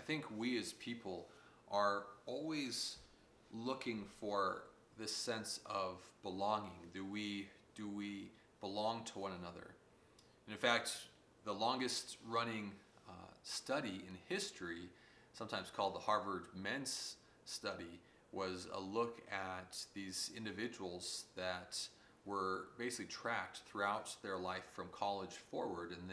think we as people are always looking for this sense of belonging. Do we belong to one another? And in fact, the longest running study in history, sometimes called the Harvard Men's Study, was a look at these individuals that were basically tracked throughout their life from college forward, and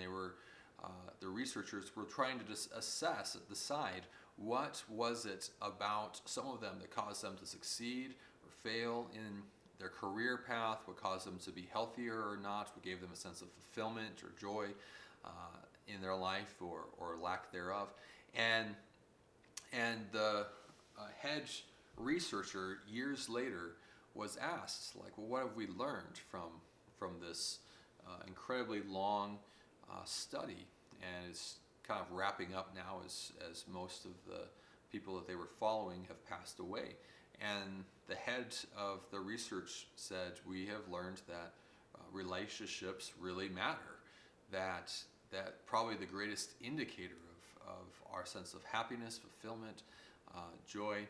the researchers were trying to just assess, decide what was it about some of them that caused them to succeed or fail in their career path, what caused them to be healthier or not, what gave them a sense of fulfillment or joy in their life or lack thereof. And the head researcher years later was asked, like, well, what have we learned from this incredibly long study? And it's kind of wrapping up now as most of the people that they were following have passed away. And the head of the research said, we have learned that relationships really matter, that probably the greatest indicator of our sense of happiness, fulfillment, joy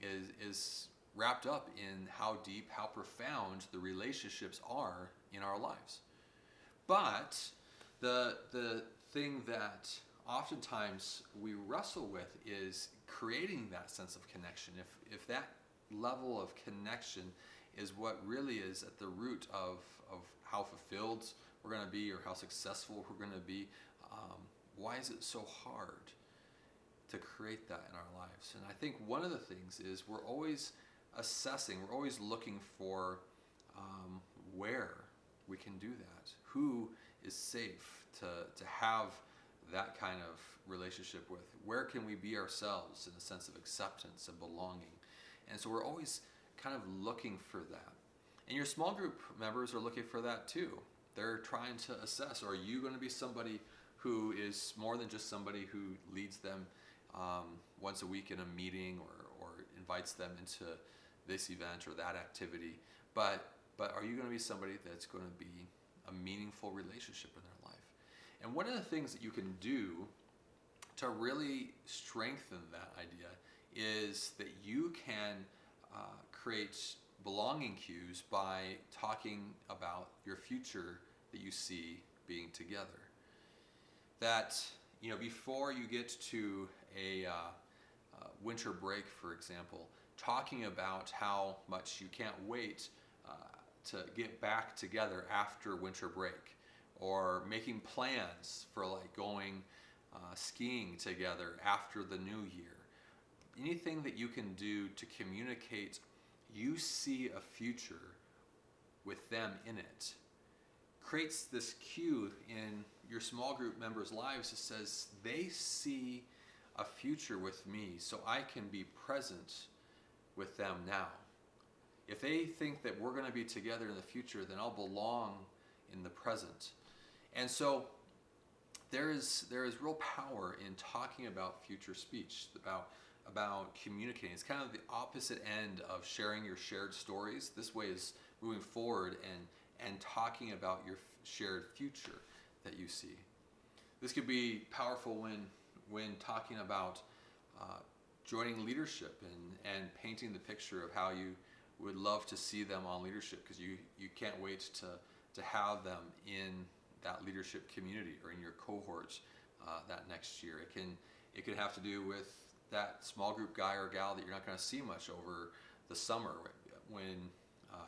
is wrapped up in how deep, how profound the relationships are in our lives. But the thing that oftentimes we wrestle with is creating that sense of connection. If that level of connection is what really is at the root of how fulfilled we're going to be or how successful we're going to be, why is it so hard to create that in our lives? And I think one of the things is we're always assessing, we're always looking for where we can do that. Who is safe to have that kind of relationship with? Where can we be ourselves in a sense of acceptance and belonging? And so we're always kind of looking for that. And your small group members are looking for that too. They're trying to assess, are you going to be somebody who is more than just somebody who leads them once a week in a meeting or invites them into this event or that activity, but are you going to be somebody that's going to be a meaningful relationship in their life? And one of the things that you can do to really strengthen that idea is that you can create belonging cues by talking about your future that you see being together. That, before you get to a winter break, for example, talking about how much you can't wait to get back together after winter break, or making plans for going skiing together after the new year. Anything that you can do to communicate you see a future with them in it creates this cue in your small group members' lives that says they see a future with me, so I can be present with them now. If they think that we're going to be together in the future, then I'll belong in the present. And so there is real power in talking about future speech, about communicating. It's kind of the opposite end of sharing your shared stories. This way is moving forward and talking about your shared future that you see. This could be powerful when talking about joining leadership and painting the picture of how you would love to see them on leadership, because you can't wait to have them in that leadership community or in your cohorts that next year. It could have to do with that small group guy or gal that you're not going to see much over the summer when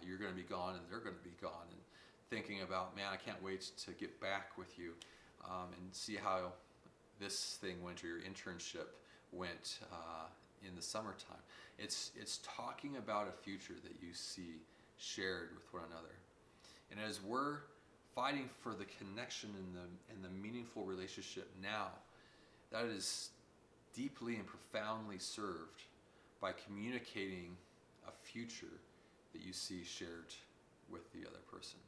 you're going to be gone and they're going to be gone, and thinking about, man, I can't wait to get back with you and see how this thing went, or your internship went in the summertime. It's talking about a future that you see shared with one another. And as we're fighting for the connection and the meaningful relationship now, that is deeply and profoundly served by communicating a future that you see shared with the other person.